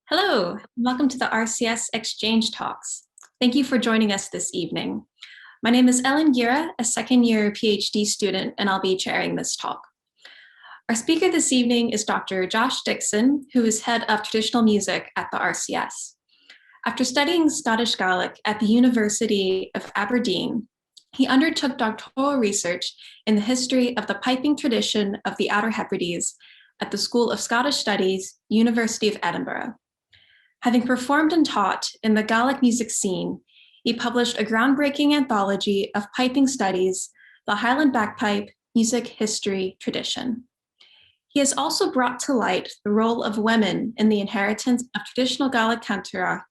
Hello, welcome to the RCS Exchange Talks. Thank you for joining us this evening. My name is Ellen Gira, a second-year PhD student, and I'll be chairing this talk. Our speaker this evening is Dr. Josh Dickson, who is head of traditional music at the RCS. After studying Scottish Gaelic at the University of Aberdeen, he undertook doctoral research in the history of the piping tradition of the Outer Hebrides at the School of Scottish Studies, University of Edinburgh. Having performed and taught in the Gaelic music scene, he published a groundbreaking anthology of piping studies, the Highland Bagpipe Music History Tradition. He has also brought to light the role of women in the inheritance of traditional Gaelic cantora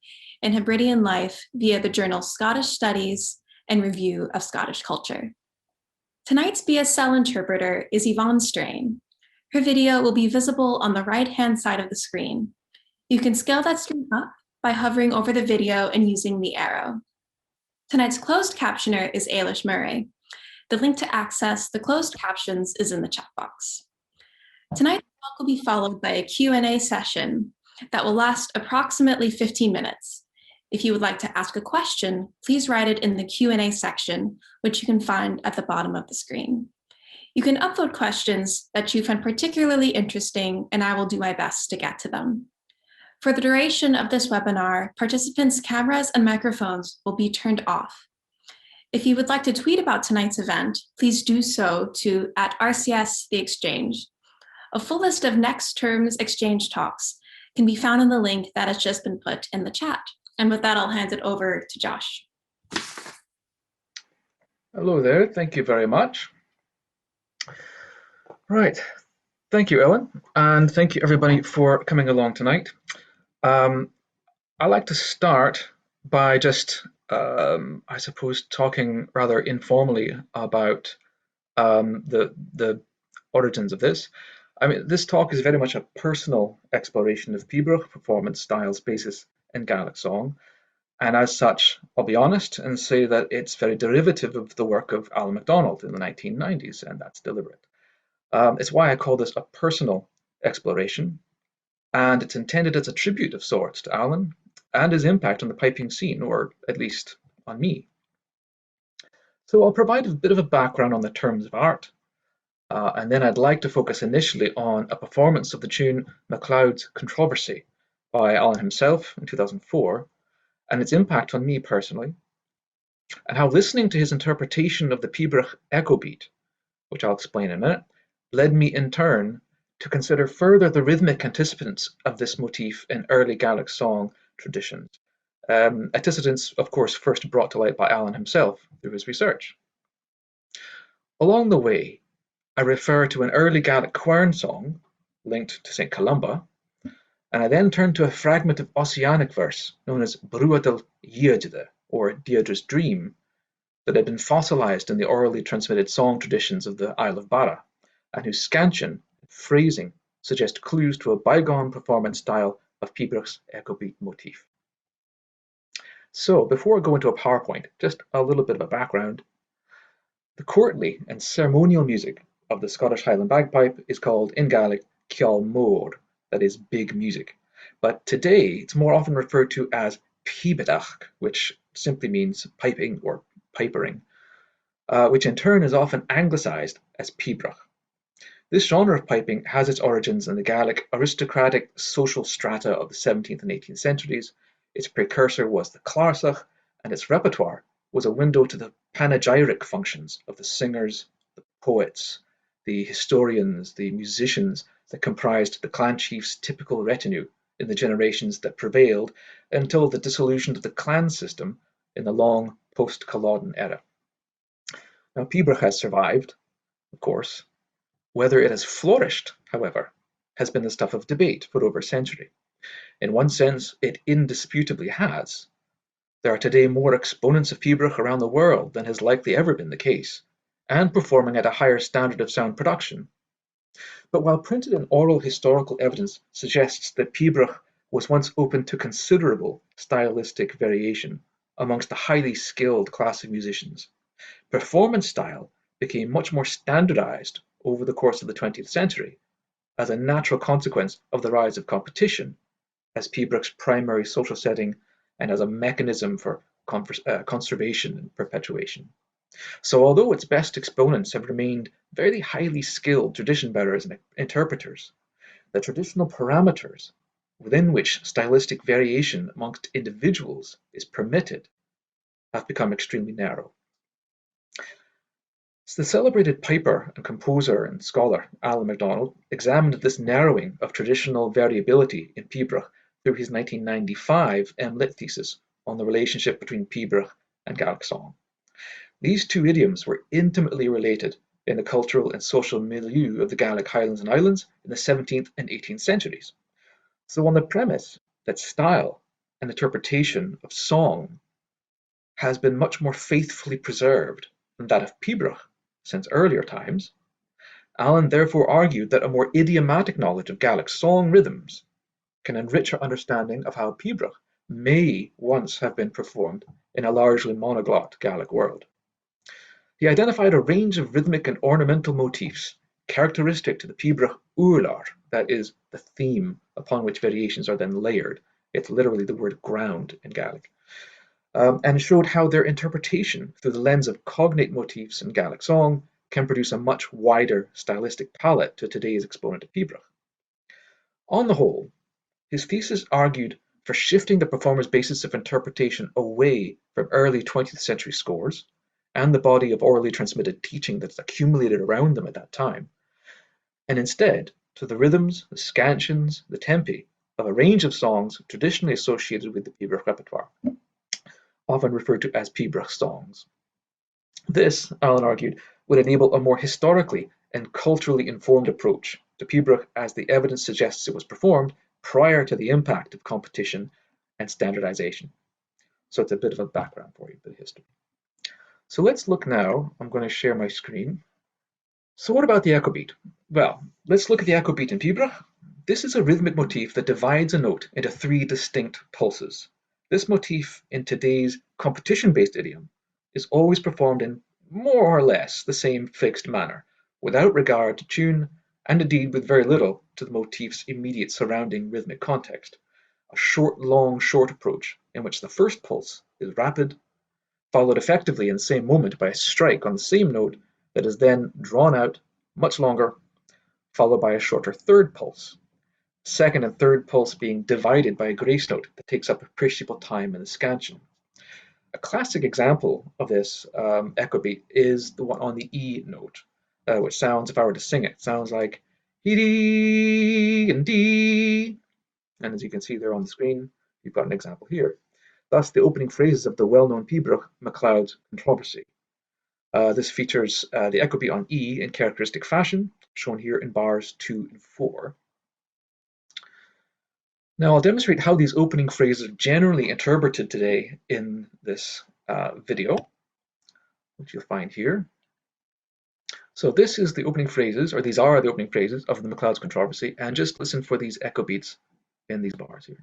in Hebridean life via the journal Scottish Studies and Review of Scottish Culture. Tonight's BSL interpreter is Yvonne Strain. Her video will be visible on the right-hand side of the screen. You can scale that screen up by hovering over the video and using the arrow. Tonight's closed captioner is Ailish Murray. The link to access the closed captions is in the chat box. Tonight's talk will be followed by a Q&A session that will last approximately 15 minutes. If you would like to ask a question, please write it in the Q&A section, which you can find at the bottom of the screen. You can upload questions that you find particularly interesting, and I will do my best to get to them. For the duration of this webinar, participants' cameras and microphones will be turned off. If you would like to tweet about tonight's event, please do so to @RCS The Exchange. A full list of next term's exchange talks can be found in the link that has just been put in the chat. And with that, I'll hand it over to Josh. Hello there, thank you very much. Right, thank you, Ellen, and thank you everybody for coming along tonight. I'd like to start by just, I suppose, talking rather informally about the origins of this. I mean, this talk is very much a personal exploration of Pibroch performance styles basis in Gaelic song, and as such, I'll be honest and say that it's very derivative of the work of Allan MacDonald in the 1990s, and that's deliberate. It's why I call this a personal exploration, and it's intended as a tribute of sorts to Allan and his impact on the piping scene, or at least on me. So I'll provide a bit of a background on the terms of art, and then I'd like to focus initially on a performance of the tune MacLeod's Controversy by Allan himself in 2004, and its impact on me personally, and how listening to his interpretation of the Pibroch echo beat, which I'll explain in a minute, led me in turn to consider further the rhythmic antecedents of this motif in early Gaelic song traditions. Antecedents, of course, first brought to light by Allan himself through his research. Along the way, I refer to an early Gaelic quern song linked to St Columba, and I then turn to a fragment of Ossianic verse known as Bruadal Dheirdre, or Deirdre's Dream, that had been fossilised in the orally transmitted song traditions of the Isle of Barra, and whose scansion phrasing suggest clues to a bygone performance style of Pibroch's echo beat motif. So before I go into a PowerPoint, just a little bit of a background. The courtly and ceremonial music of the Scottish Highland bagpipe is called in Gaelic ceol mór, that is big music. But today it's more often referred to as piboch, which simply means piping or pipering, which in turn is often anglicised as Pibroch. This genre of piping has its origins in the Gaelic aristocratic social strata of the 17th and 18th centuries. Its precursor was the clarsach, and its repertoire was a window to the panegyric functions of the singers, the poets, the historians, the musicians that comprised the clan chief's typical retinue in the generations that prevailed until the dissolution of the clan system in the long post-Culloden era. Now, Pibroch has survived, of course. Whether it has flourished, however, has been the stuff of debate for over a century. In one sense, it indisputably has. There are today more exponents of Pibroch around the world than has likely ever been the case, and performing at a higher standard of sound production. But while printed and oral historical evidence suggests that Pibroch was once open to considerable stylistic variation amongst the highly skilled class of musicians, performance style became much more standardized over the course of the 20th century as a natural consequence of the rise of competition as Pibroch's primary social setting and as a mechanism for conservation and perpetuation. So although its best exponents have remained very highly skilled tradition bearers and interpreters, the traditional parameters within which stylistic variation amongst individuals is permitted have become extremely narrow. So the celebrated piper and composer and scholar Allan MacDonald examined this narrowing of traditional variability in Pibroch through his 1995 M.Lit thesis on the relationship between Pibroch and Gaelic song. These two idioms were intimately related in the cultural and social milieu of the Gaelic Highlands and Islands in the 17th and 18th centuries. So on the premise that style and interpretation of song has been much more faithfully preserved than that of Pibroch since earlier times, Allan therefore argued that a more idiomatic knowledge of Gaelic song rhythms can enrich our understanding of how Pibroch may once have been performed in a largely monoglot Gaelic world. He identified a range of rhythmic and ornamental motifs characteristic to the Pibroch ùrlar, that is, the theme upon which variations are then layered. It's literally the word ground in Gaelic. And showed how their interpretation through the lens of cognate motifs in Gaelic song can produce a much wider stylistic palette to today's exponent of Pibroch. On the whole, his thesis argued for shifting the performer's basis of interpretation away from early 20th century scores and the body of orally transmitted teaching that's accumulated around them at that time, and instead to the rhythms, the scansions, the tempi of a range of songs traditionally associated with the Pibroch repertoire, often referred to as Pibroch songs. This, Allan argued, would enable a more historically and culturally informed approach to Pibroch as the evidence suggests it was performed prior to the impact of competition and standardization. So it's a bit of a background for you, a bit of history. So let's look now, I'm going to share my screen. So what about the echo beat? Well, let's look at the echo beat in Pibroch. This is a rhythmic motif that divides a note into three distinct pulses. This motif in today's competition-based idiom is always performed in more or less the same fixed manner, without regard to tune, and indeed with very little to the motif's immediate surrounding rhythmic context. A short, long, short approach in which the first pulse is rapid, followed effectively in the same moment by a strike on the same note that is then drawn out much longer, followed by a shorter third pulse. Second and third pulse being divided by a grace note that takes up appreciable time in the scansion. A classic example of this echo beat is the one on the E note, which sounds, if I were to sing it, sounds like E and D. And as you can see there on the screen, you've got an example here. Thus, the opening phrases of the well-known Pibroch MacLeod's controversy. This features the echo beat on E in characteristic fashion, shown here in bars 2 and 4. Now I'll demonstrate how these opening phrases are generally interpreted today in this video, which you'll find here. So this is the opening phrases, or these are the opening phrases of the MacLeod's controversy, and just listen for these echo beats in these bars here.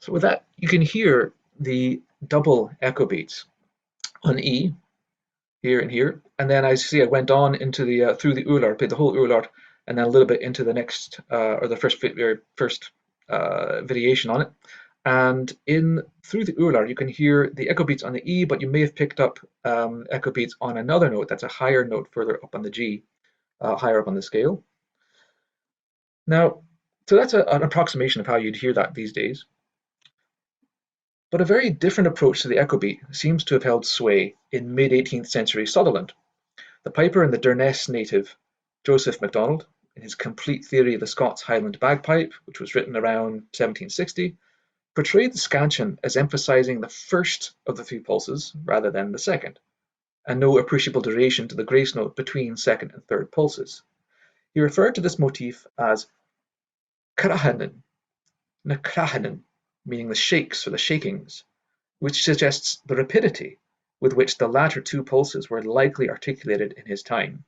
So with that, you can hear the double echo beats on E, here and here, and then I went on into the through the ùrlar, played the whole ùrlar, and then a little bit into the next or the first variation on it. And in through the ùrlar, you can hear the echo beats on the E, but you may have picked up echo beats on another note that's a higher note further up on the G, higher up on the scale. Now, so that's an approximation of how you'd hear that these days. But a very different approach to the echo beat seems to have held sway in mid-18th century Sutherland. The piper and the Durness native Joseph MacDonald, in his complete theory of the Scots Highland bagpipe, which was written around 1760, portrayed the scansion as emphasizing the first of the three pulses rather than the second, and no appreciable duration to the grace note between second and third pulses. He referred to this motif as krahanen, na krahanen, meaning the shakes or the shakings, which suggests the rapidity with which the latter two pulses were likely articulated in his time.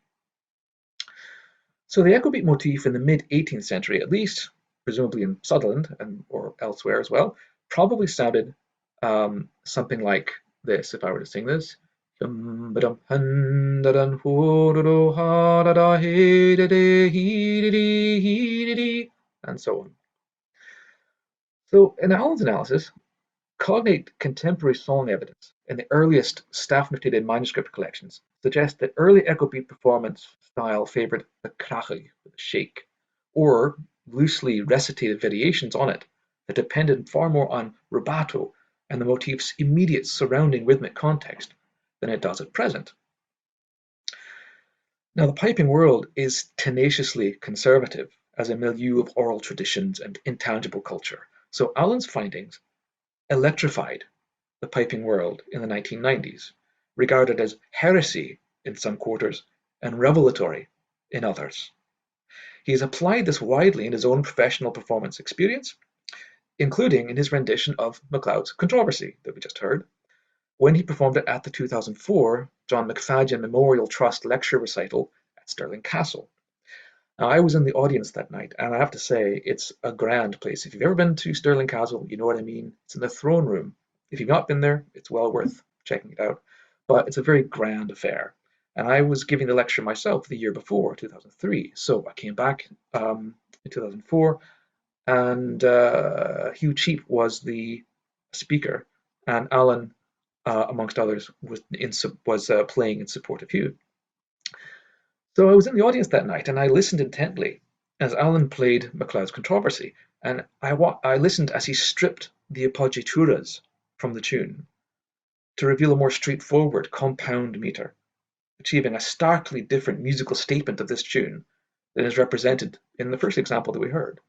So the echo beat motif in the mid-18th century, at least, presumably in Sutherland or elsewhere as well, probably sounded something like this, if I were to sing this. And so on. So in Allan's analysis, cognate contemporary song evidence in the earliest staff-notated manuscript collections suggests that early echo beat performance style favoured the crachig, the shake, or loosely recitative variations on it that depended far more on rubato and the motif's immediate surrounding rhythmic context than it does at present. Now, the piping world is tenaciously conservative as a milieu of oral traditions and intangible culture, so Allan's findings electrified the piping world in the 1990s, regarded as heresy in some quarters and revelatory in others. He has applied this widely in his own professional performance experience, including in his rendition of MacLeod's Controversy that we just heard, when he performed it at the 2004 John McFadyen Memorial Trust lecture recital at Stirling Castle. Now, I was in the audience that night, and I have to say, it's a grand place. If you've ever been to Stirling Castle, you know what I mean. It's in the throne room. If you've not been there, it's well worth checking it out. But it's a very grand affair. And I was giving the lecture myself the year before, 2003. So I came back in 2004, and Hugh Cheap was the speaker, and Allan, amongst others, was playing in support of Hugh. So I was in the audience that night, and I listened intently as Allan played MacLeod's Controversy, and I listened as he stripped the appoggiaturas from the tune to reveal a more straightforward compound meter, achieving a starkly different musical statement of this tune than is represented in the first example that we heard.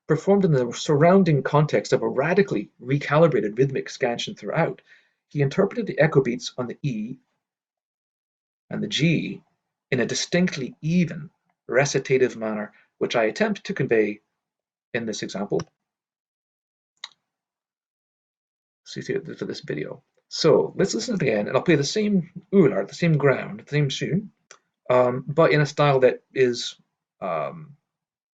Performed in the surrounding context of a radically recalibrated rhythmic scansion throughout, he interpreted the echo beats on the E and the G in a distinctly even recitative manner, which I attempt to convey in this example. So you see it for this video. So let's listen again, and I'll play the same ùrlar, the same ground, the same tune, but in a style that is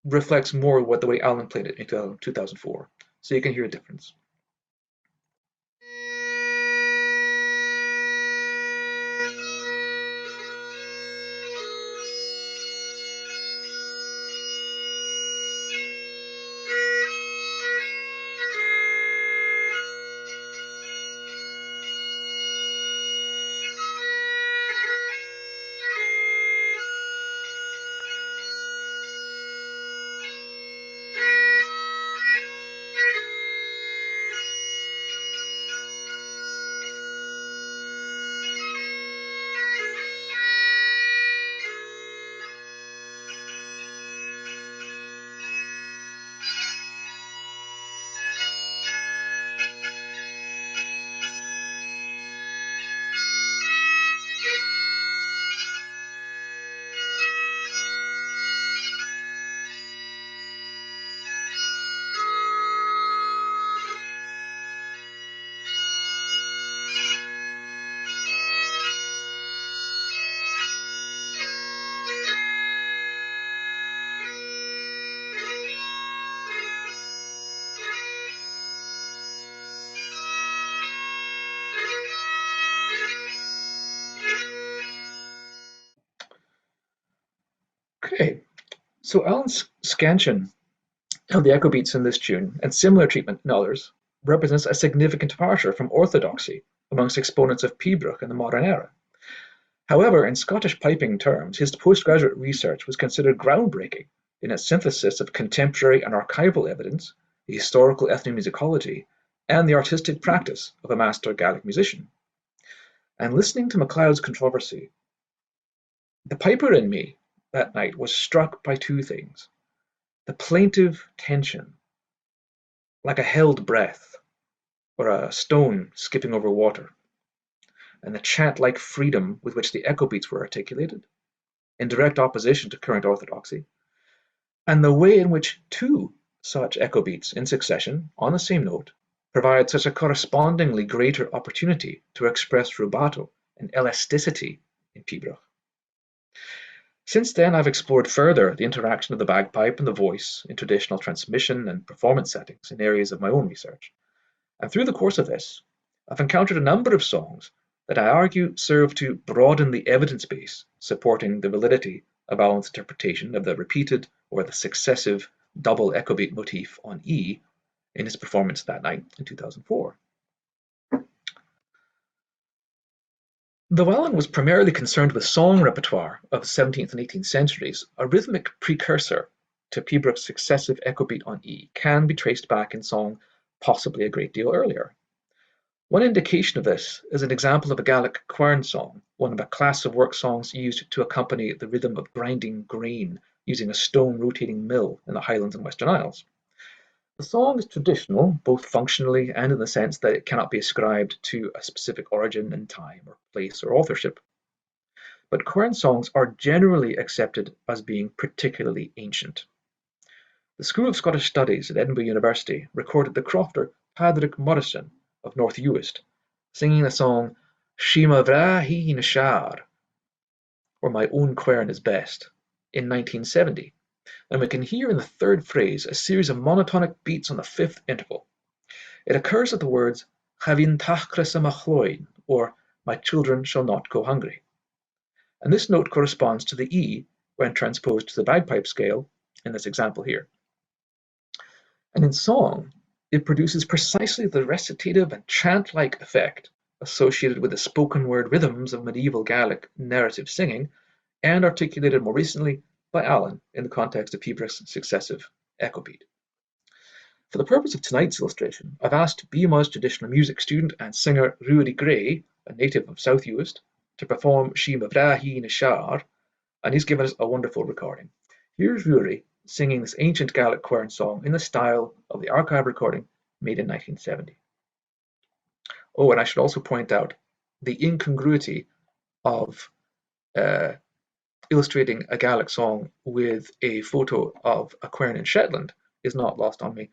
reflects more what the way Allan played it in 2004. So you can hear a difference. Okay, so Allan's scansion of the echo beats in this tune, and similar treatment in others, represents a significant departure from orthodoxy amongst exponents of Pibroch in the modern era. However, in Scottish piping terms, his postgraduate research was considered groundbreaking in its synthesis of contemporary and archival evidence, the historical ethnomusicology, and the artistic practice of a master Gaelic musician. And listening to MacLeod's controversy, the piper in me that night was struck by two things: the plaintive tension, like a held breath or a stone skipping over water, and the chant-like freedom with which the echo beats were articulated, in direct opposition to current orthodoxy, and the way in which two such echo beats in succession on the same note provide such a correspondingly greater opportunity to express rubato and elasticity in Pibroch. Since then, I've explored further the interaction of the bagpipe and the voice in traditional transmission and performance settings in areas of my own research. And through the course of this, I've encountered a number of songs that I argue serve to broaden the evidence base supporting the validity of Allan's interpretation of the repeated or the successive double echo beat motif on E in his performance that night in 2004. Though Allan was primarily concerned with song repertoire of the 17th and 18th centuries, a rhythmic precursor to Pibroch's successive echo beat on E can be traced back in song possibly a great deal earlier. One indication of this is an example of a Gaelic quern song, one of a class of work songs used to accompany the rhythm of grinding grain using a stone rotating mill in the Highlands and Western Isles. The song is traditional, both functionally and in the sense that it cannot be ascribed to a specific origin in time or place or authorship. But quern songs are generally accepted as being particularly ancient. The School of Scottish Studies at Edinburgh University recorded the crofter Padraig Morrison of North Uist singing the song Shima Vra Hi na Shar, or My Own Quern is Best, in 1970, and we can hear in the third phrase a series of monotonic beats on the fifth interval. It occurs at the words Chavin Tachchras a MacLeod, or My children shall not go hungry. And this note corresponds to the E when transposed to the bagpipe scale in this example here. And in song, it produces precisely the recitative and chant-like effect associated with the spoken word rhythms of medieval Gaelic narrative singing, and articulated more recently by Allan in the context of Pibroch's successive echo beat. For the purpose of tonight's illustration, I've asked BMA's traditional music student and singer Ruaidhrí Gray, a native of South Uist, to perform Shima Vra Hi na Shar, and he's given us a wonderful recording. Here's Ruaidhrí singing this ancient Gaelic quern song in the style of the archive recording made in 1970. Oh, and I should also point out the incongruity of illustrating a Gaelic song with a photo of a quern in Shetland is not lost on me.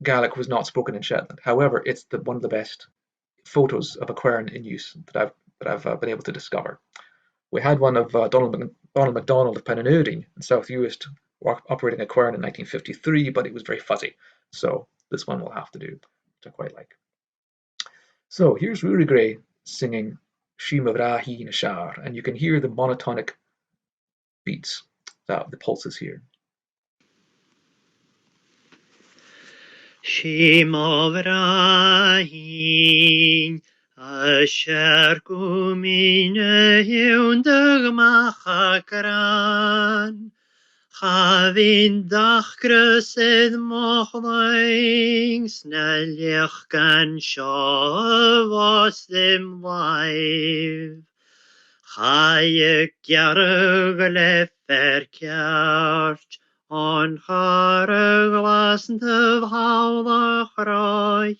Gaelic was not spoken in Shetland. However, it's one of the best photos of a quern in use that I've been able to discover. We had one of Donald MacDonald of Penanuding in South Uist operating a quern in 1953, but it was very fuzzy. So this one will have to do, which I quite like. So here's Ruaidhrí Gray singing Shima Vra Hi na Shar, and you can hear the monotonic beats, the pulses here. Shima Vrahin Asher Kumine Hiundag Machakran Chavin Dachkrusid Mochling Snellich Gan Shavas Dim Live Chayek Yarugale Ferkjart On glas de houde groeit,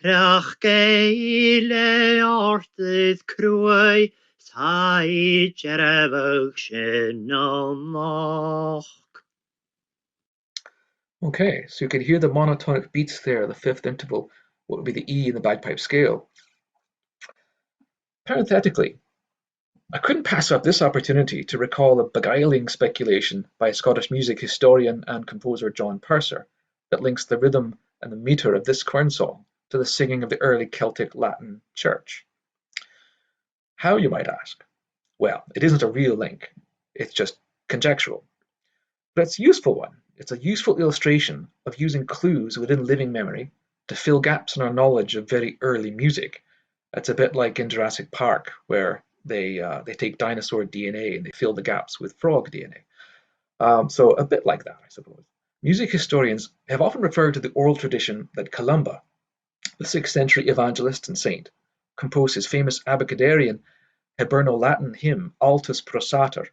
rach geile ortid kroei, sai jerevig shinamach. Okay, so you can hear the monotonic beats there, the fifth interval, what would be the E in the bagpipe scale. Parenthetically, I couldn't pass up this opportunity to recall a beguiling speculation by Scottish music historian and composer John Purser that links the rhythm and the metre of this quern song to the singing of the early Celtic Latin church. How, you might ask? Well, it isn't a real link, It's just conjectural. But it's a useful one. It's a useful illustration of using clues within living memory to fill gaps in our knowledge of very early music. It's a bit like in Jurassic Park, where they take dinosaur DNA and they fill the gaps with frog DNA. So a bit like that, I suppose. Music historians have often referred to the oral tradition that Columba, the 6th century evangelist and saint, composed his famous Abecedarian Hiberno-Latin hymn Altus Prosator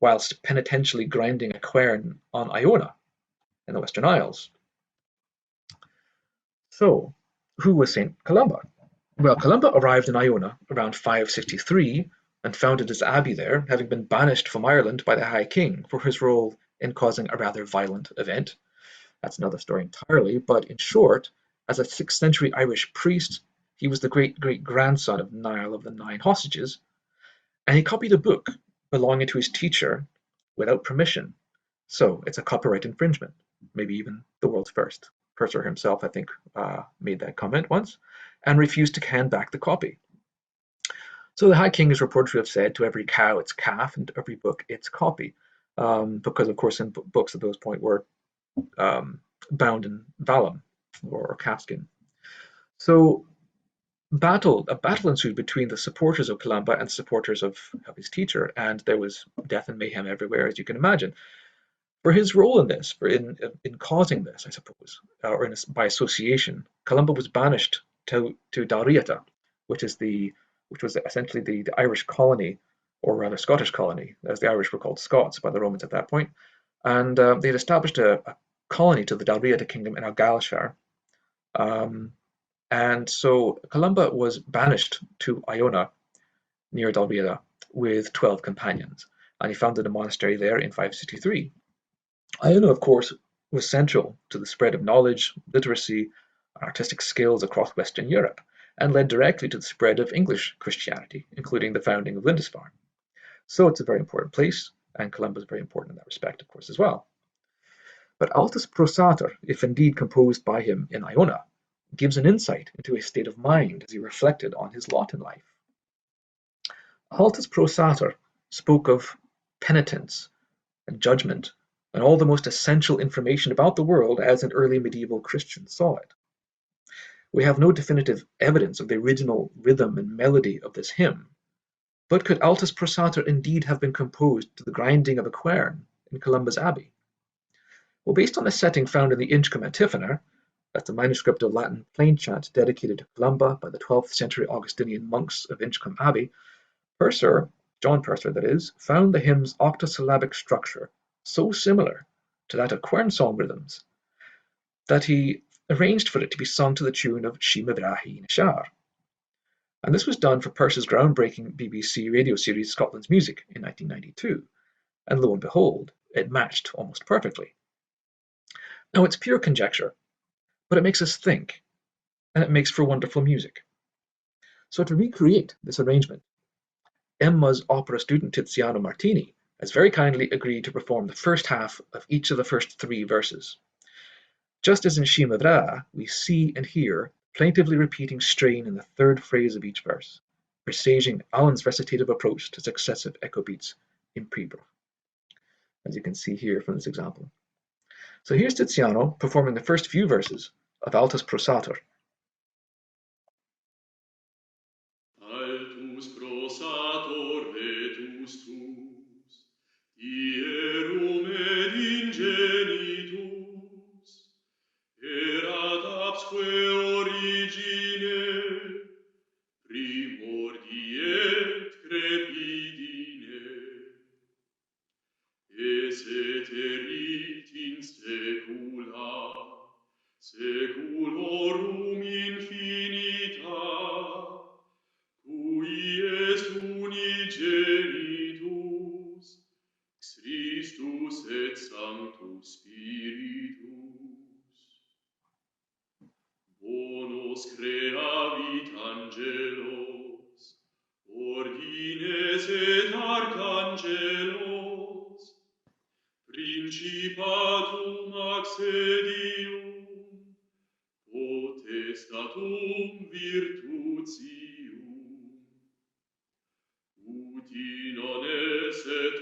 whilst penitentially grinding a quern on Iona in the Western Isles. So, who was St Columba? Well, Columba arrived in Iona around 563 and founded his abbey there, having been banished from Ireland by the High King for his role in causing a rather violent event. That's another story entirely, but in short, as a 6th century Irish priest, he was the great-great-grandson of Niall of the Nine Hostages, and he copied a book belonging to his teacher without permission. So it's a copyright infringement, maybe even the world's first. Purser himself, I think, made that comment once and refused to hand back the copy. So the High King is reported to have said, to every cow its calf and to every book its copy, because of course in books at those point were bound in vellum or calfskin. So a battle ensued between the supporters of Columba and supporters of his teacher, and there was death and mayhem everywhere, as you can imagine. For his role in this, in causing this, I suppose, or by association, Columba was banished to Dalriata, which was essentially the Irish colony, or rather Scottish colony, as the Irish were called Scots by the Romans at that point, and they had established a colony to the Dalriata kingdom in Argyllshire. And so Columba was banished to Iona near Dalriata with 12 companions, and he founded a monastery there in 563. Iona, of course, was central to the spread of knowledge, literacy, and artistic skills across Western Europe, and led directly to the spread of English Christianity, including the founding of Lindisfarne. So it's a very important place, and Columba is very important in that respect, of course, as well. But Altus Prosator, if indeed composed by him in Iona, gives an insight into his state of mind as he reflected on his lot in life. Altus Prosator spoke of penitence and judgment and all the most essential information about the world as an early medieval Christian saw it. We have no definitive evidence of the original rhythm and melody of this hymn, but could Altus Prosator indeed have been composed to the grinding of a quern in Columba's abbey? Well, based on a setting found in the Inchcombe Antiphona, that's a manuscript of Latin plain chant dedicated to Columba by the 12th century Augustinian monks of Inchcombe Abbey, John Purser that is, found the hymn's octosyllabic structure so similar to that of quern song rhythms that he arranged for it to be sung to the tune of Shimavrahi Nishar. And this was done for Purser's groundbreaking BBC radio series Scotland's Music in 1992, and lo and behold, it matched almost perfectly. Now it's pure conjecture, but it makes us think, and it makes for wonderful music. So to recreate this arrangement, Emma's opera student Tiziano Martini has very kindly agreed to perform the first half of each of the first 3 verses. Just as in Shimavra, we see and hear plaintively repeating strain in the 3rd phrase of each verse, presaging Allan's recitative approach to successive echo beats in Pibroch, as you can see here from this example. So here's Tiziano performing the first few verses of Altus Prosator. Altus prosator vetus tus, ierum et ingenitus, erat absque origine, primordi et crepidine, eset erit in saecula, saeculorum infinita, cui est unigenitus, Christus et Sanctus Spiritus. Bonus creavit angelos, ordines et archangelos, principatum accedium, potestatum virtutium, ut in ones et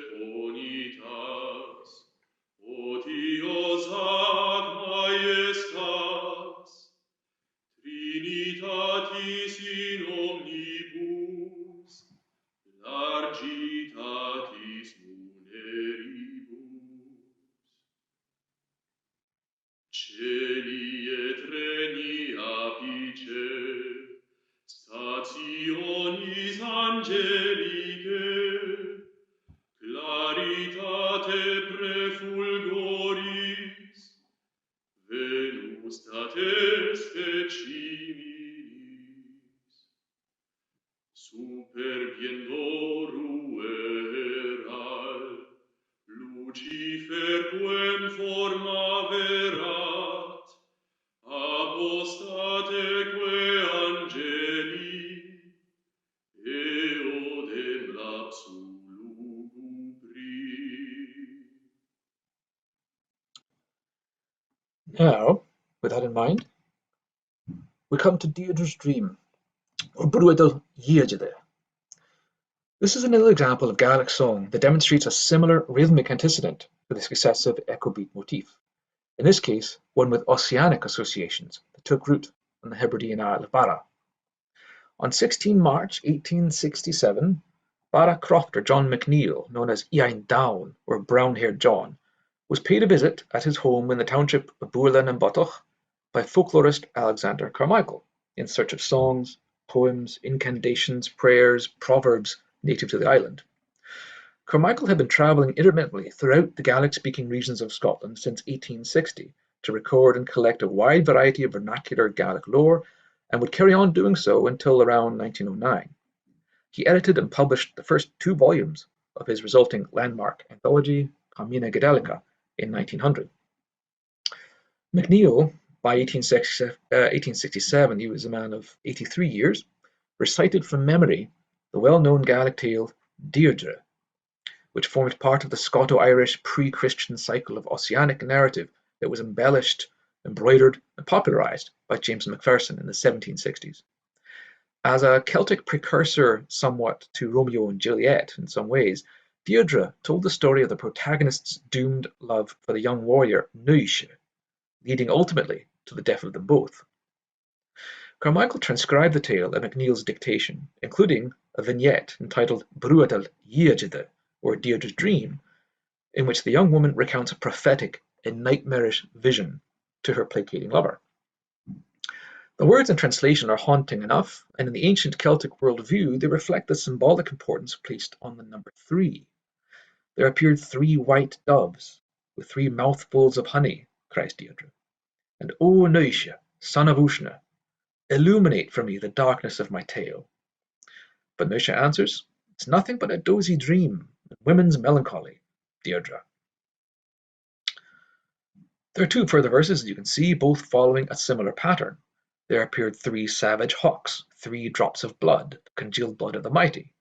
te prefulgoris, Venus dates feciminis, superbiendo rueral, Lucifer quem forma verat, apostateque angeli, eodem lapsu lugubri. Now, with that in mind, we come to Deirdre's dream, or Bruadal Dheirdre. This is another example of Gaelic song that demonstrates a similar rhythmic antecedent to the successive echo beat motif. In this case, one with Ossianic associations that took root on the Hebridean Isle of Barra. On 16 March 1867, Barra crofter John MacLeod, known as Ian Down or Brown-haired John, was paid a visit at his home in the township of Bualan and Pibroch by folklorist Alexander Carmichael in search of songs, poems, incantations, prayers, proverbs native to the island. Carmichael had been travelling intermittently throughout the Gaelic-speaking regions of Scotland since 1860 to record and collect a wide variety of vernacular Gaelic lore, and would carry on doing so until around 1909. He edited and published the first 2 volumes of his resulting landmark anthology, Communa Gaelica, in 1900. MacLeod, by 1867, he was a man of 83 years, recited from memory the well-known Gaelic tale Deirdre, which formed part of the Scoto-Irish pre-Christian cycle of Ossianic narrative that was embellished, embroidered, and popularised by James Macpherson in the 1760s. As a Celtic precursor somewhat to Romeo and Juliet in some ways, Deirdre told the story of the protagonist's doomed love for the young warrior Nuishe, leading ultimately to the death of them both. Carmichael transcribed the tale at MacLeod's dictation, including a vignette entitled Bruadal Dheirdre, or Deirdre's Dream, in which the young woman recounts a prophetic and nightmarish vision to her placating lover. The words in translation are haunting enough, and in the ancient Celtic worldview they reflect the symbolic importance placed on the number 3. There appeared 3 white doves, with 3 mouthfuls of honey, cries Deirdre. And O Nuishe, son of Uisne, illuminate for me the darkness of my tale. But Nuishe answers, it's nothing but a dozy dream, women's melancholy, Deirdre. There are 2 further verses, as you can see, both following a similar pattern. There appeared 3 savage hawks, 3 drops of blood, the congealed blood of the mighty.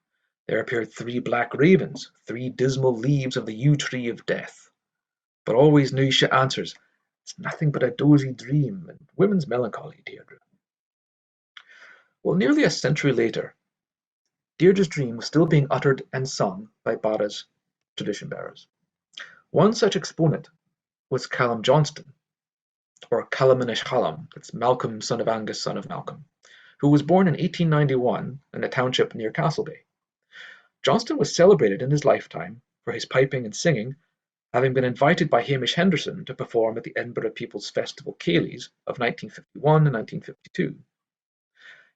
There appeared 3 black ravens, 3 dismal leaves of the yew tree of death. But always Nuishe answers, it's nothing but a dozy dream and women's melancholy, Deirdre. Well, nearly a century later, Deirdre's dream was still being uttered and sung by Barra's tradition bearers. One such exponent was Callum Johnston, or Callaminish Hallam, it's Malcolm, son of Angus, son of Malcolm, who was born in 1891 in a township near Castlebay. Johnston was celebrated in his lifetime for his piping and singing, having been invited by Hamish Henderson to perform at the Edinburgh People's Festival Ceilidhs of 1951 and 1952.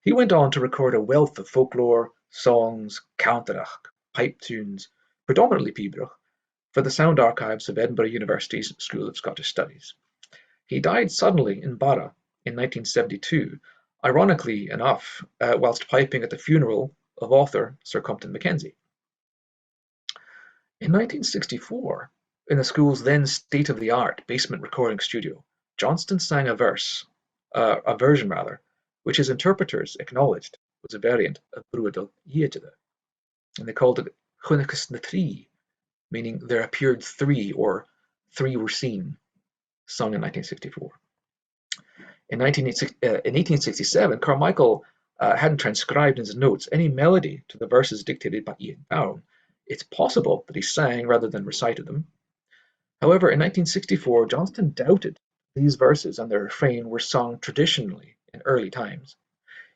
He went on to record a wealth of folklore, songs, counterach, pipe tunes, predominantly Pibroch, for the sound archives of Edinburgh University's School of Scottish Studies. He died suddenly in Barra in 1972, ironically enough, whilst piping at the funeral of author Sir Compton Mackenzie. In 1964, in the school's then state-of-the-art basement recording studio, Johnston sang a version, which his interpreters acknowledged was a variant of Bruadal Dheirdre, and they called it Chunachas na Trí, meaning there appeared 3, or 3 were seen, sung in 1964. In 1867, Carmichael hadn't transcribed in his notes any melody to the verses dictated by Ian Down. It's possible that he sang rather than recited them. However, in 1964, Johnston doubted these verses and their refrain were sung traditionally in early times.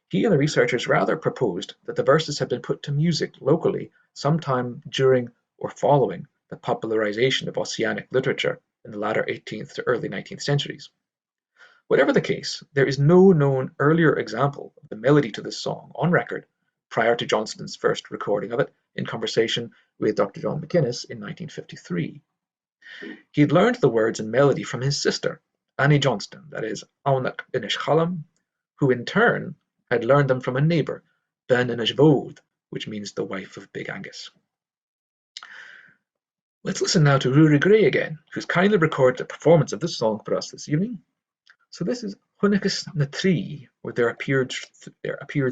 He and the researchers rather proposed that the verses had been put to music locally sometime during or following the popularization of Ossianic literature in the latter 18th to early 19th centuries. Whatever the case, there is no known earlier example of the melody to this song on record prior to Johnston's first recording of it in conversation with Dr. John McInnes in 1953. He had learned the words and melody from his sister, Annie Johnston, that is, Aunach in St Columba, who in turn had learned them from a neighbour, Ben in St Vód, which means the wife of Big Angus. Let's listen now to Rory Gray again, who's kindly recorded a performance of this song for us this evening. So this is Hunnachus na Trí, where there appeared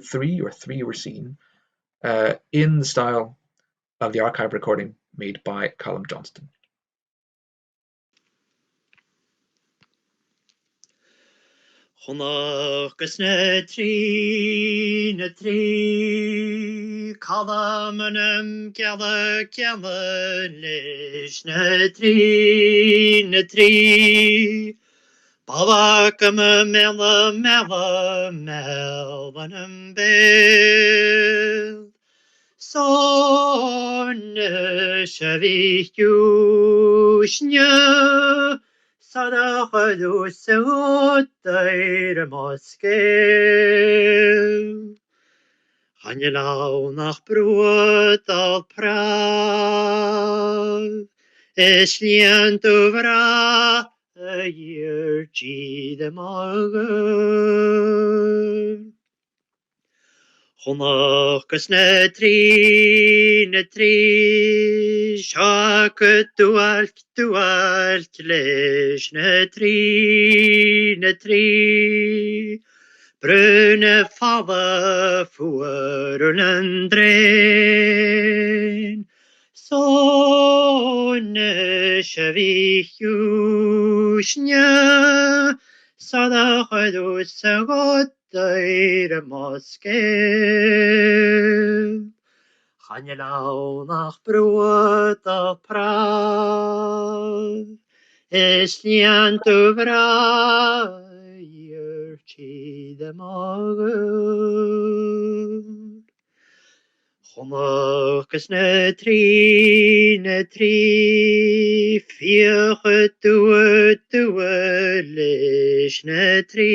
three, or three were seen, in the style of the archive recording made by Callum Johnston. Hunnachus na trí, Calamanum gala lish na trí, Balakama mela melvanum bel, Sonne shavihushnya, Sadachadu sehotair moskel. Hanjelau nach Bruadal prav, Eslient ovra, a year de magen. Hunnachus na trí, Shaket dualt leis na trí, Brune fava fuer an drein, Sonne shavihushnya, Sadachadu sagotair moskel. Hanjelau nach Bruadal prav, Eslient ovra, de magen. Hunnachus na trí, Fiochet dua leis na trí,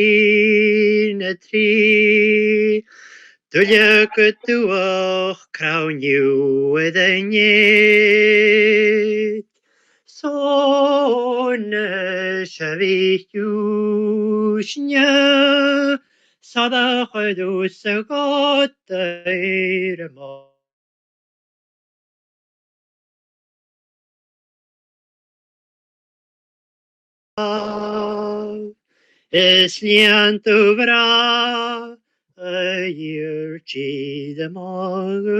Duljaket duach krauniu with a net, Sonne shavihushnya, Sadachadu sagotair Eslient ovra, a year de magen.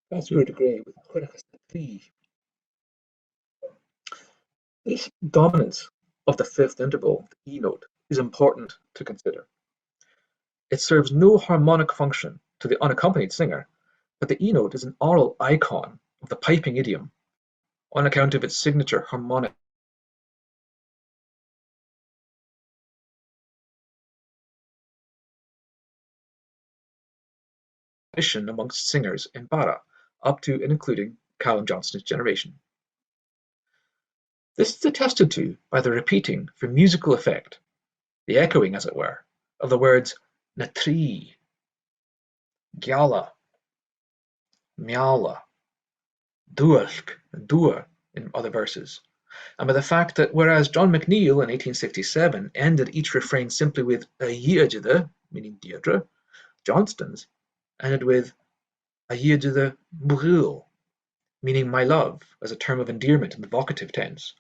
That's Rory Gray with Hunnachus na Trí. This dominance of the fifth interval, the E note, is important to consider. It serves no harmonic function to the unaccompanied singer, but the E note is an oral icon of the piping idiom on account of its signature harmonic tradition amongst singers in Barra, up to and including Callum Johnston's generation. This is attested to by the repeating for musical effect, the echoing, as it were, of the words na trí, giala, miala, dualk, and dua in other verses, and by the fact that whereas John MacLeod in 1867 ended each refrain simply with a Deirdre, meaning Deirdre, Johnston's ended with a Deirdre Bruadal, meaning my love, as a term of endearment in the vocative tense.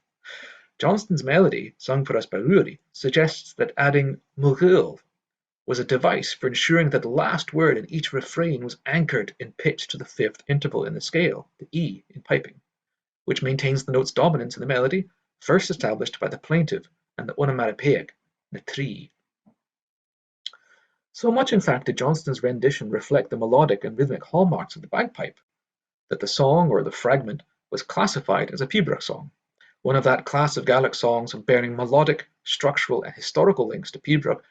Johnston's melody, sung for us by Rory, suggests that adding Bruadal was a device for ensuring that the last word in each refrain was anchored in pitch to the fifth interval in the scale, the E in piping, which maintains the note's dominance in the melody, first established by the plaintive and the onomatopoeic, na trí. So much, in fact, did Johnston's rendition reflect the melodic and rhythmic hallmarks of the bagpipe, that the song, or the fragment, was classified as a Pibroch song, one of that class of Gaelic songs bearing melodic, structural, and historical links to Pibroch,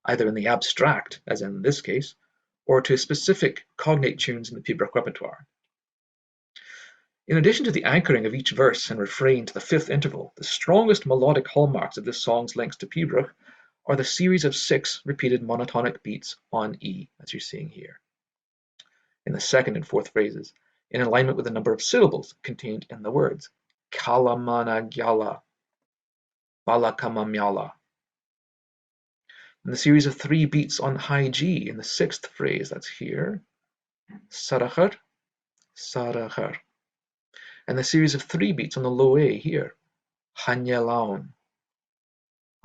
either in the abstract, as in this case, or to specific cognate tunes in the Pibroch repertoire. In addition to the anchoring of each verse and refrain to the fifth interval, the strongest melodic hallmarks of this song's links to Pibroch are the series of 6 repeated monotonic beats on E, as you're seeing here, in the second and fourth phrases, in alignment with the number of syllables contained in the words. Kalamana gyala, balakamamyala. And the series of 3 beats on high G in the 6th phrase, that's here, sarachar, sarachar. And the series of 3 beats on the low A here, hanyalaun,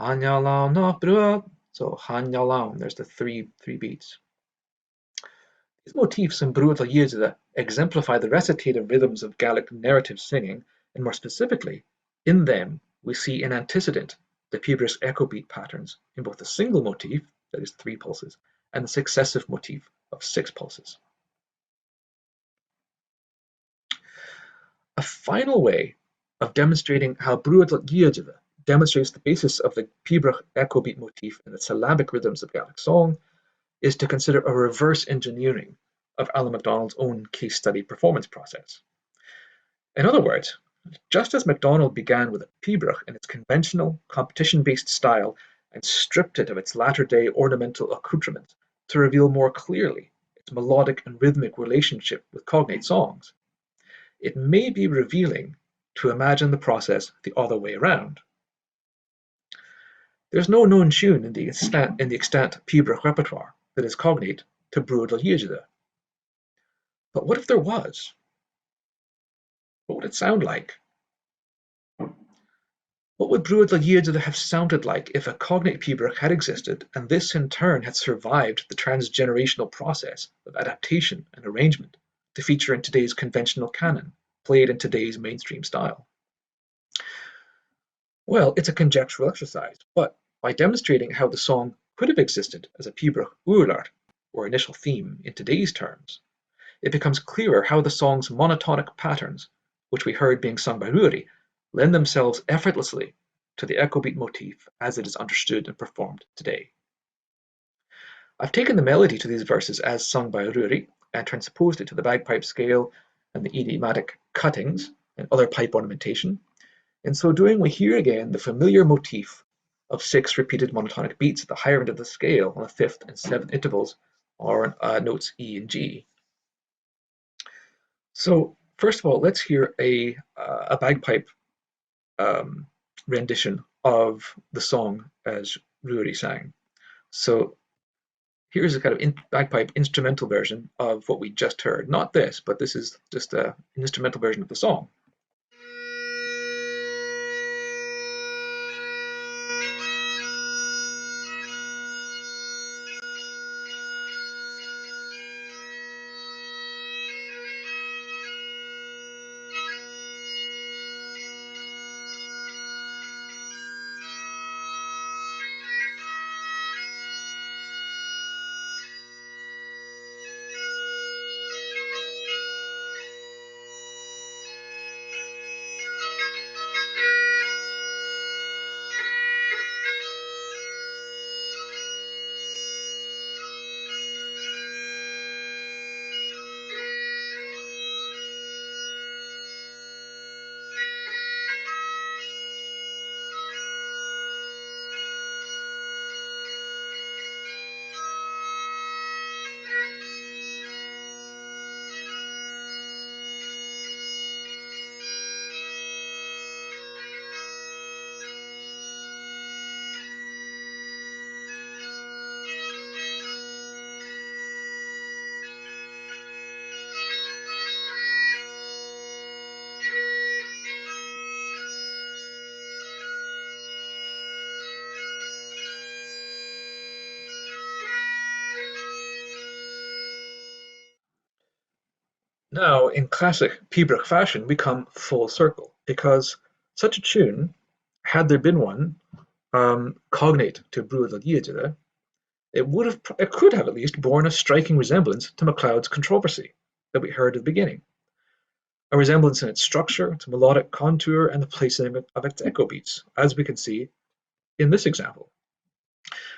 hanyalaun no bruad. So hanyalaun, there's the three beats. These motifs in Bruadal Dheirdre exemplify the recitative rhythms of Gaelic narrative singing, and more specifically, in them we see an antecedent, the Pibroch echo beat patterns in both the single motif, that is 3 pulses, and the successive motif of 6 pulses. A final way of demonstrating how Bruadal Dheirdre demonstrates the basis of the Pibroch echo beat motif in the syllabic rhythms of Gaelic song is to consider a reverse engineering of Allan MacDonald's own case study performance process. In other words, just as MacDonald began with a pibroch in its conventional, competition-based style and stripped it of its latter-day ornamental accoutrement to reveal more clearly its melodic and rhythmic relationship with cognate songs, it may be revealing to imagine the process the other way around. There's no known tune in the extant pibroch repertoire that is cognate to Bruadal Dheirdre. But what if there was? What would it sound like? What would Bruadal Dheirdre have sounded like if a cognate pibroch had existed and this in turn had survived the transgenerational process of adaptation and arrangement to feature in today's conventional canon, played in today's mainstream style? Well, it's a conjectural exercise, but by demonstrating how the song could have existed as a pibroch ùrlar, or initial theme in today's terms, it becomes clearer how the song's monotonic patterns, which we heard being sung by Ruari, lend themselves effortlessly to the echo beat motif as it is understood and performed today. I've taken the melody to these verses as sung by Ruari and transposed it to the bagpipe scale and the idiomatic cuttings and other pipe ornamentation. In so doing, we hear again the familiar motif of 6 repeated monotonic beats at the higher end of the scale on the 5th and 7th intervals, or notes E and G. So first of all, let's hear a bagpipe rendition of the song as Ruari sang. So here's a kind of bagpipe instrumental version of what we just heard. Not this, but this is just an instrumental version of the song. Now, in classic pibroch fashion, we come full circle, because such a tune, had there been one cognate to Bruadal Dheirdre, it could have at least borne a striking resemblance to MacLeod's controversy that we heard at the beginning. A resemblance in its structure, its melodic contour, and the placing of its echo beats, as we can see in this example.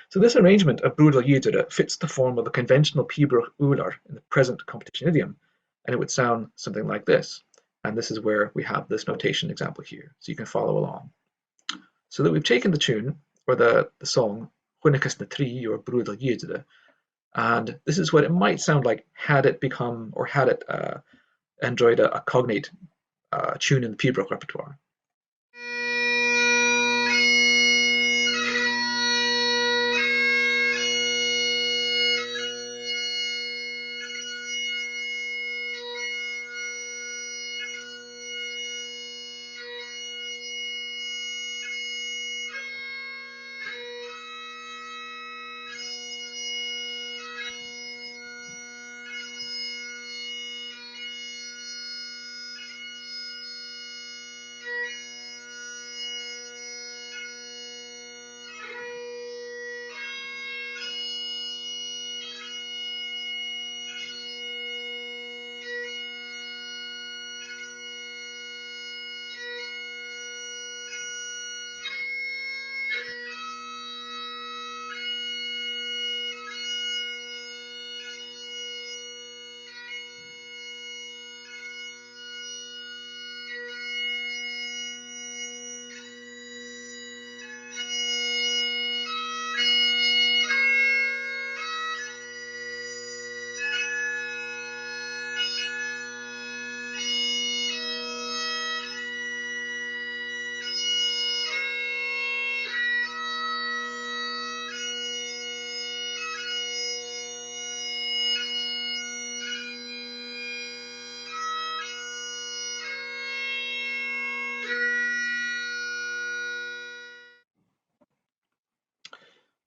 So this arrangement of Bruadal Dheirdre fits the form of a conventional pibroch ùrlar in the present competition idiom, and it would sound something like this. And this is where we have this notation example here, so you can follow along. So that we've taken the tune, or the song, Huinicus na Trí, or Bruadal Dheirdre, and this is what it might sound like had it become, or had it enjoyed a cognate tune in the Pibroch repertoire.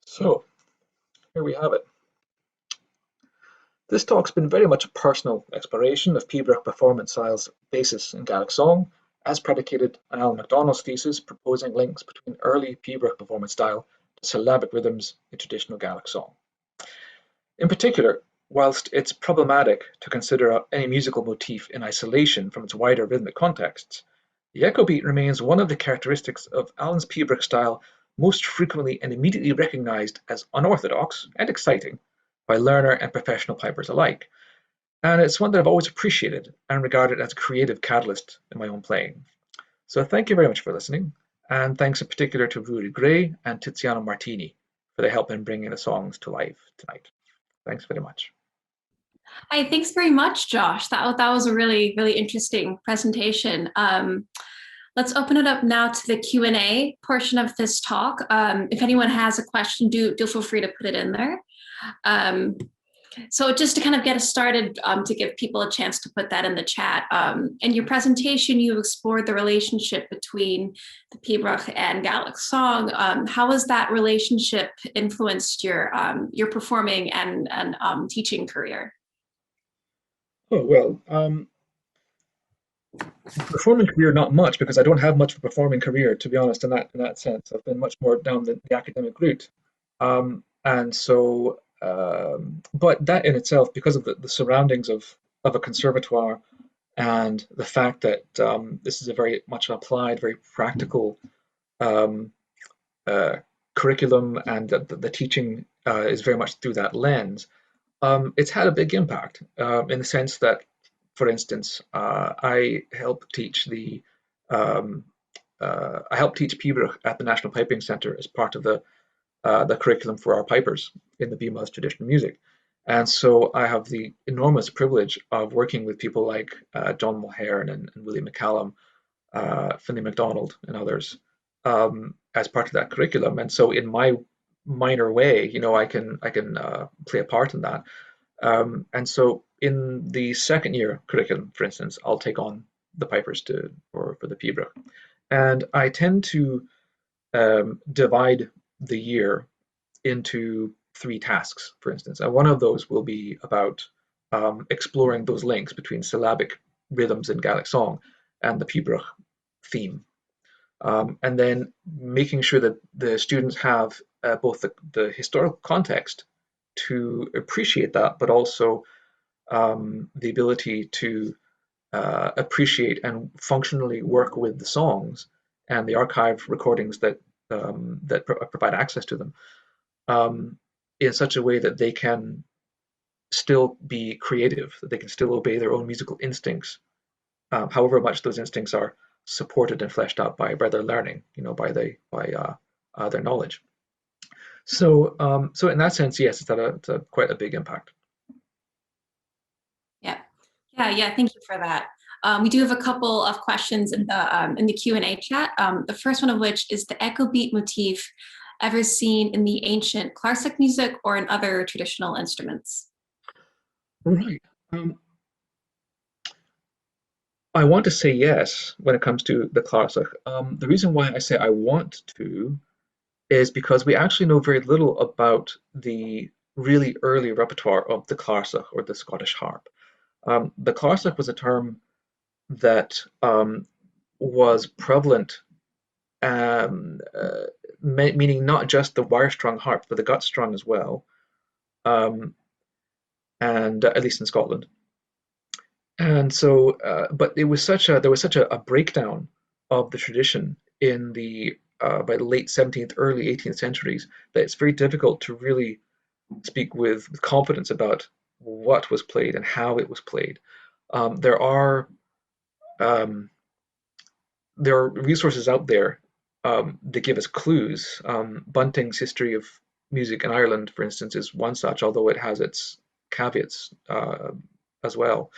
So here we have it. This talk's been very much a personal exploration of Pibroch performance styles' basis in Gaelic song, as predicated on Allan MacDonald's thesis proposing links between early Pibroch performance style to syllabic rhythms in traditional Gaelic song. In particular, whilst it's problematic to consider any musical motif in isolation from its wider rhythmic contexts, the echo beat remains one of the characteristics of Allan's Pibroch style most frequently and immediately recognised as unorthodox and exciting by learner and professional pipers alike, and it's one that I've always appreciated and regarded as a creative catalyst in my own playing. So thank you very much for listening, and thanks in particular to Rudy Gray and Tiziano Martini for their help in bringing the songs to life tonight. Thanks very much. Hi, thanks very much, Josh. That was a really, really interesting presentation. Let's open it up now to the Q&A portion of this talk. If anyone has a question, do feel free to put it in there. So just to kind of get us started, to give people a chance to put that in the chat. In your presentation, you explored the relationship between the Pibroch and Gaelic song. How has that relationship influenced your performing and teaching career? Oh, well, performing career, not much, because I don't have much of a performing career, to be honest, in that sense. I've been much more down the academic route. And so, but that in itself, because of the surroundings of a conservatoire and the fact that this is a very much applied, very practical curriculum, and the teaching is very much through that lens, it's had a big impact in the sense that, for instance, I help teach Pibroch at the National Piping Centre as part of the curriculum for our pipers in the BMUS traditional music. And so I have the enormous privilege of working with people like John Mulhern and William McCallum, Finlay MacDonald, and others as part of that curriculum. And so in my minor way, I can play a part in that. And so in the second year curriculum, for instance, I'll take on the pipers for the Pibroch. And I tend to divide the year into 3 tasks, for instance. And one of those will be about exploring those links between syllabic rhythms in Gaelic song and the Pibroch theme. And then making sure that the students have both the historical context to appreciate that, but also the ability to appreciate and functionally work with the songs and the archive recordings that provide access to them in such a way that they can still be creative, that they can still obey their own musical instincts, however much those instincts are supported and fleshed out by their learning, by their knowledge. So in that sense, yes, it's had quite a big impact. Yeah, Yeah, thank you for that. We do have a couple of questions in the Q&A chat. The first one of which is the echo beat motif ever seen in the ancient classic music or in other traditional instruments? Right. I want to say yes when it comes to the classic. The reason why I say I want to is because we actually know very little about the really early repertoire of the classic or the Scottish harp. The classic was a term that was prevalent, meaning not just the wire-strung harp, but the gut-strung as well, um, and at least in Scotland. And so, but it was there was such a breakdown of the tradition in the by the late 17th, early 18th centuries that it's very difficult to really speak with confidence about what was played and how it was played. Um, there are um, there are resources out there that give us clues. Bunting's History of Music in Ireland, for instance, is one such, although it has its caveats as well.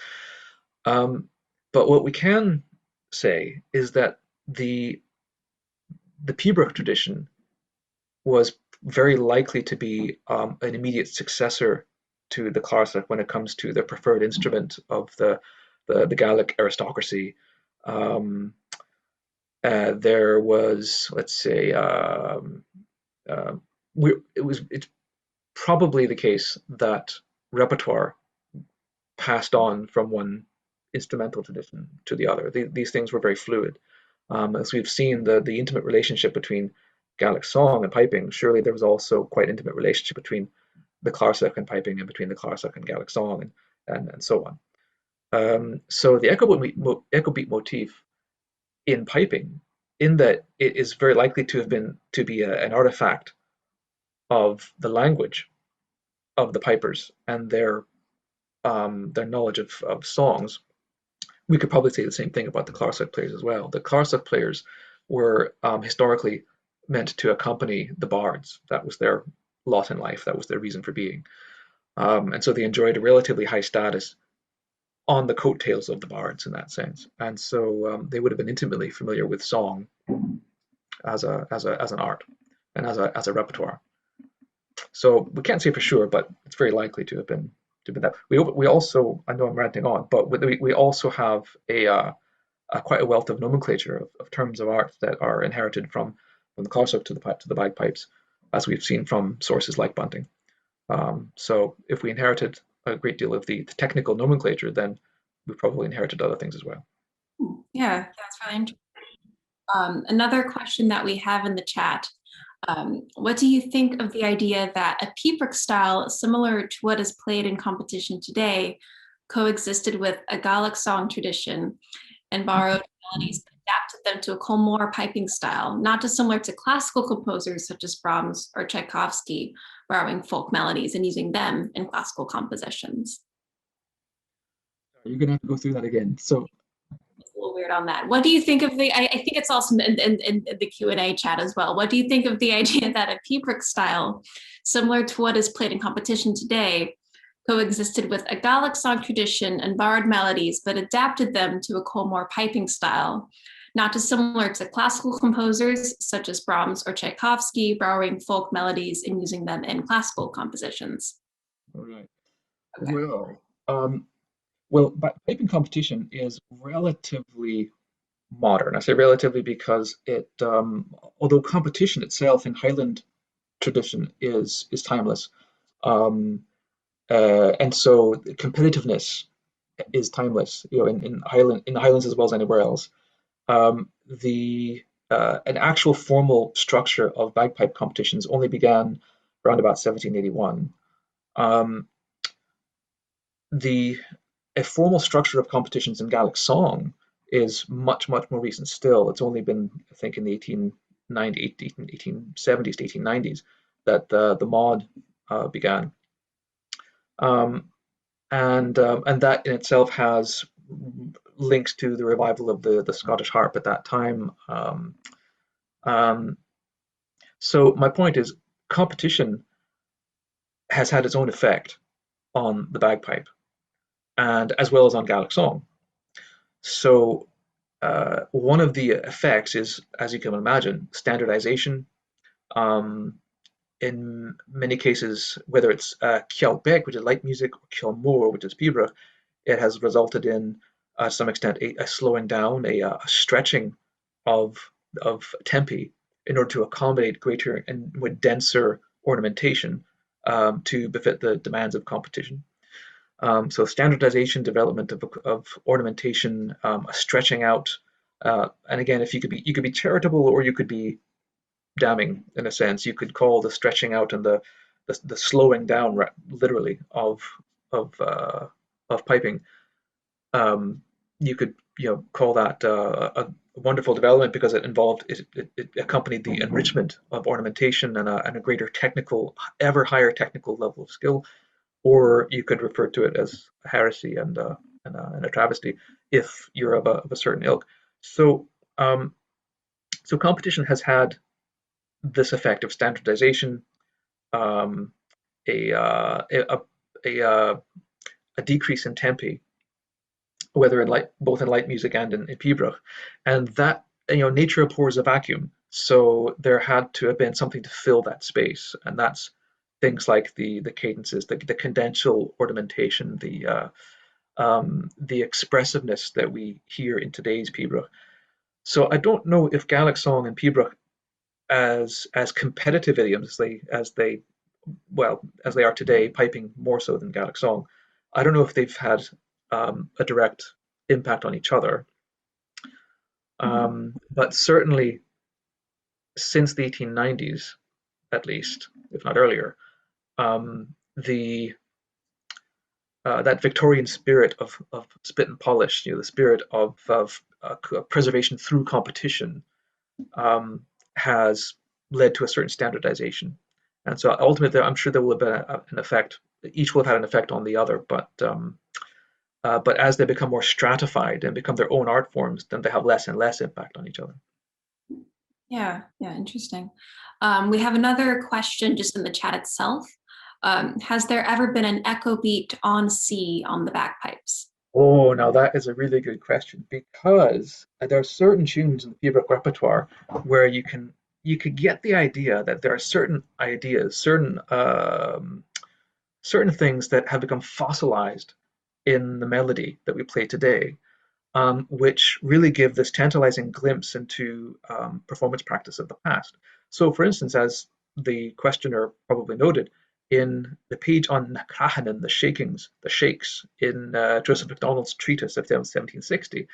Um, but what we can say is that the Pibroch tradition was very likely to be an immediate successor to the classic when it comes to the preferred instrument of the Gaelic aristocracy. Um, there was, let's say, uh, it's probably the case that repertoire passed on from one instrumental tradition to the other. These things were very fluid. As we've seen, the intimate relationship between Gaelic song and piping, surely there was also quite intimate relationship between the classic and piping and between the classic and Gaelic song and so on. So the echo beat motif in piping, in that it is very likely to have been to be an artifact of the language of the pipers and their knowledge of songs. We could probably say the same thing about the clarsach players as well. The clarsach players were historically meant to accompany the bards. That was their lot in life. That was their reason for being. And so they enjoyed a relatively high status on the coattails of the bards in that sense. And so they would have been intimately familiar with song as an art and as a repertoire. So we can't say for sure, but it's very likely to have been that. We also, I know I'm ranting on, but we also have quite a wealth of nomenclature of terms of art that are inherited from the classic to the bagpipes, as we've seen from sources like Bunting. So if we inherited a great deal of the technical nomenclature, then we probably inherited other things as well. Yeah, that's really interesting. Another question that we have in the chat. What do you think of the idea that a pibroch style, similar to what is played in competition today, coexisted with a Gaelic song tradition and borrowed melodies but adapted them to a Colmore piping style, not dissimilar to classical composers such as Brahms or Tchaikovsky, borrowing folk melodies and using them in classical compositions? You're going to have to go through that again. So It's a little weird on that. What do you think of I think it's also in the Q&A chat as well. What do you think of the idea that a pibroch style, similar to what is played in competition today, coexisted with a Gaelic song tradition and borrowed melodies, but adapted them to a Colmore piping style, not dissimilar to classical composers such as Brahms or Tchaikovsky, borrowing folk melodies and using them in classical compositions? all right. Okay. Well, piping competition is relatively modern. I say relatively because although competition itself in Highland tradition is timeless, um, and so competitiveness is timeless. You know, in the Highlands as well as anywhere else. The An actual formal structure of bagpipe competitions only began around about 1781. Um, the A formal structure of competitions in Gaelic song is much more recent still. It's only been, I think, in the 1870s to 1890s that the mod began, and that in itself has links to the revival of the Scottish harp at that time. Um, so my point is, competition has had its own effect on the bagpipe. and as well as on Gaelic song. So one of the effects is, as you can imagine, standardization. In many cases, whether it's piboch, which is light music, or quern, which is Pibroch, it has resulted in, to some extent, a slowing down, a stretching of tempi in order to accommodate greater and more denser ornamentation to befit the demands of competition. So standardization, development of ornamentation, stretching out, and again, if you could be charitable or you could be damning in a sense. You could call the stretching out and the slowing down literally of piping. You could call that a wonderful development because it involved it accompanied the enrichment of ornamentation and a greater technical, ever higher technical level of skill. Or you could refer to it as a heresy and a travesty if you're of a certain ilk. So so competition has had this effect of standardization, um, a, a decrease in tempi, whether in both in light music and in Pibroch, and that nature abhors a vacuum, so there had to have been something to fill that space, and that's things like the cadences, the cadential ornamentation, the expressiveness that we hear in today's Pibroch. So I don't know if Gaelic song and Pibroch as competitive idioms as they are today, piping more so than Gaelic song. I don't know if they've had a direct impact on each other, but certainly since the 1890s, at least, if not earlier, the that Victorian spirit of spit and polish, the spirit of preservation through competition, has led to a certain standardization. And so ultimately, I'm sure there will have been an effect. Each will have had an effect on the other, but as they become more stratified and become their own art forms, then they have less and less impact on each other. Yeah, interesting. We have another question just in the chat itself. Has there ever been an echo beat on C on the bagpipes? Oh, now that is a really good question, because there are certain tunes in the Pibroch repertoire where you could get the idea that there are certain ideas, certain things that have become fossilized in the melody that we play today, which really give this tantalizing glimpse into performance practice of the past. So, for instance, as the questioner probably noted, in the page on Nakrahanan, the shakes in Joseph MacDonald's treatise of 1760,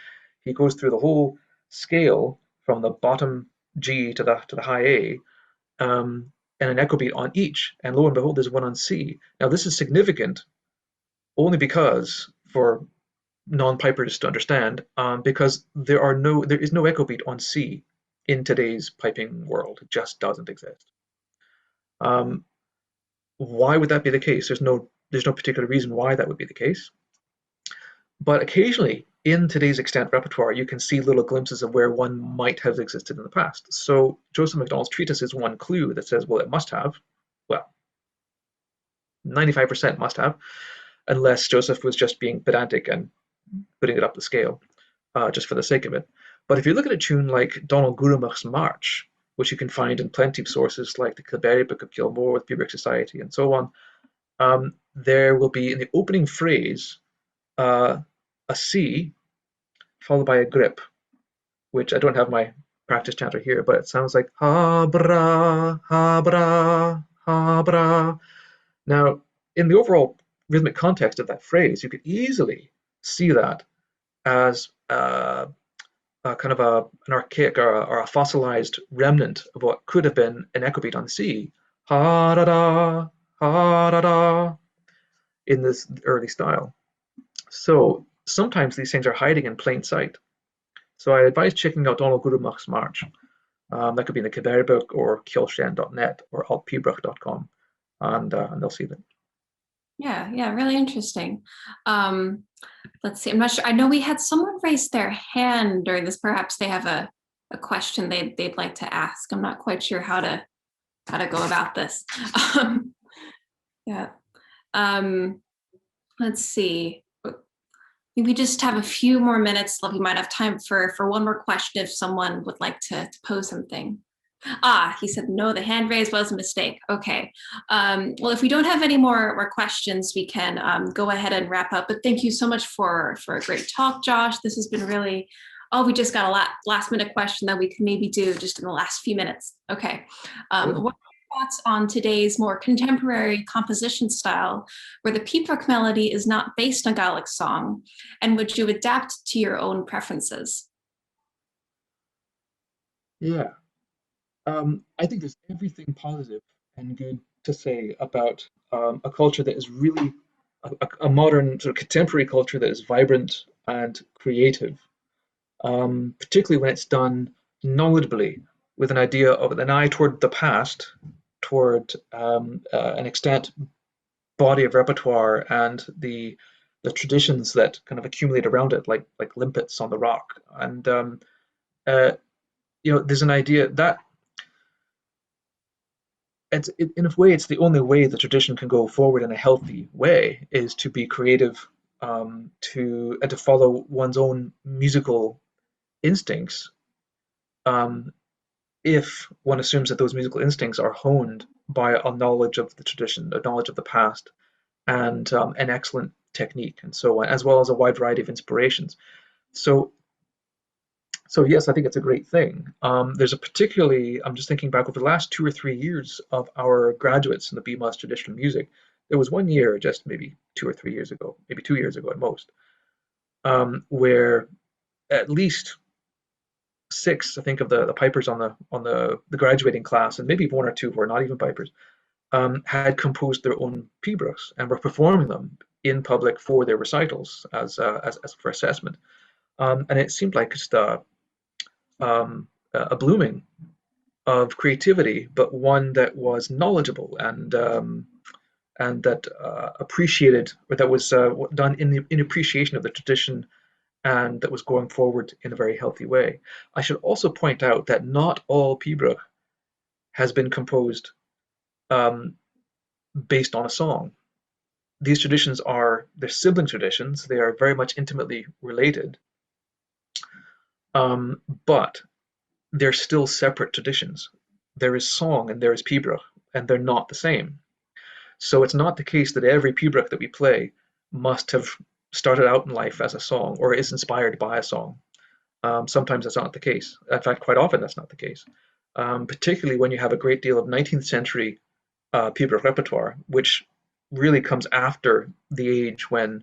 he goes through the whole scale from the bottom G to the high A, and an echo beat on each, and lo and behold, there's one on C. Now, this is significant only because, for non-pipers to understand, because there is no echo beat on C in today's piping world. It just doesn't exist. Why would that be the case? There's no particular reason why that would be the case. But occasionally, in today's extant repertoire, you can see little glimpses of where one might have existed in the past. So Joseph MacDonald's treatise is one clue that says, well, it must have. Well, 95% must have, unless Joseph was just being pedantic and putting it up the scale, just for the sake of it. But if you look at a tune like Donald Gurumach's March, which you can find in plenty of sources like the Kilberry Book of Kilmore with Pibroch Society and so on, there will be in the opening phrase a C followed by a grip, which I don't have my practice chanter here, but it sounds like ha bra, ha bra, ha bra. Now, in the overall rhythmic context of that phrase, you could easily see that as kind of an archaic or a fossilized remnant of what could have been an echo beat on C, ha da da, in this early style. So sometimes these things are hiding in plain sight. So I advise checking out Donald Gurumach's March. That could be in the Kilberry Book or kielshan.net or altpibroch.com, and they'll see them. Yeah, really interesting. Let's see, I'm not sure. I know we had someone raise their hand during this. Perhaps they have a question they'd like to ask. I'm not quite sure how to go about this. Yeah. Let's see. We just have a few more minutes left. We might have time for one more question if someone would like to pose something. He said no, the hand raise was a mistake. Okay. Well, if we don't have any more questions, we can go ahead and wrap up. But thank you so much for a great talk, Josh. This has been really, we just got a last minute question that we can maybe do just in the last few minutes. Okay. What are your thoughts on today's more contemporary composition style where the Pibroch melody is not based on Gaelic song? And would you adapt to your own preferences? Yeah. I think there's everything positive and good to say about a culture that is really a modern sort of contemporary culture that is vibrant and creative, particularly when it's done knowledgeably with an idea of an eye toward the past, toward an extant body of repertoire and the traditions that kind of accumulate around it, like limpets on the rock. And there's an idea that in a way, it's the only way the tradition can go forward in a healthy way is to be creative, to follow one's own musical instincts. If one assumes that those musical instincts are honed by a knowledge of the tradition, a knowledge of the past, and an excellent technique, and so on, as well as a wide variety of inspirations. So yes, I think it's a great thing. There's a particularly, I'm just thinking back over the last 2 or 3 years of our graduates in the BMOS traditional music. There was one year, just maybe 2 or 3 years ago, maybe 2 years ago at most, where at least 6, I think, of the pipers on the graduating class, and maybe 1 or 2 who are not even pipers, had composed their own pibrochs and were performing them in public for their recitals as for assessment. And it seemed like just a blooming of creativity, but one that was knowledgeable and that appreciated, or that was done in appreciation of the tradition, and that was going forward in a very healthy way. I should also point out that not all pibroch has been composed based on a song. These traditions they're sibling traditions. They are very much intimately related, but they're still separate traditions. There is song and there is pibroch, and they're not the same. So it's not the case that every pibroch that we play must have started out in life as a song or is inspired by a song. Sometimes that's not the case. In fact, quite often that's not the case. Particularly when you have a great deal of 19th century pibroch repertoire, which really comes after the age when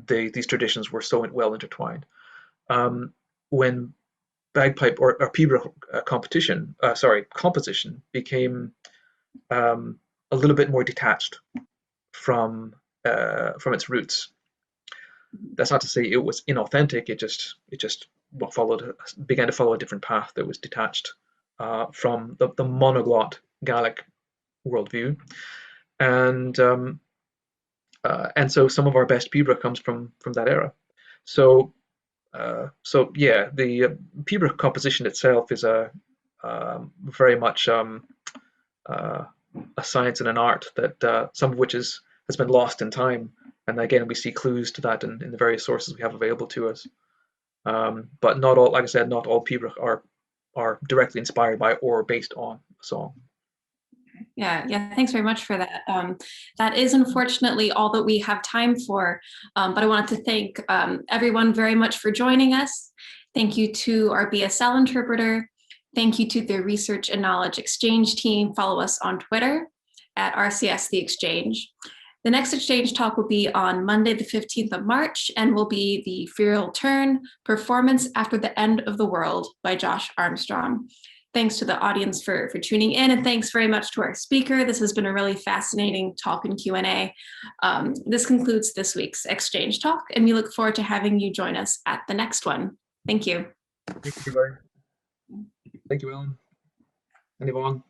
these traditions were so well intertwined. When bagpipe or pibroch composition became a little bit more detached from its roots. That's not to say it was inauthentic. It just began to follow a different path that was detached from the monoglot Gaelic worldview, and so some of our best pibroch comes from that era. So yeah, the pibroch composition itself is very much a science and an art that some of which has been lost in time. And again, we see clues to that in the various sources we have available to us. But not all, like I said, not all pibroch are directly inspired by or based on a song. Yeah, thanks very much for that. That is unfortunately all that we have time for, but I wanted to thank everyone very much for joining us. Thank you to our BSL interpreter. Thank you to the Research and Knowledge Exchange team. Follow us on Twitter at RCS The Exchange. The next exchange talk will be on Monday, the 15th of March, and will be the Feral Turn, Performance After the End of the World by Josh Armstrong. Thanks to the audience for tuning in, and thanks very much to our speaker. This has been a really fascinating talk and Q&A. This concludes this week's exchange talk, and we look forward to having you join us at the next one. Thank you. Thank you, everybody. Thank you, Ellen and Yvonne.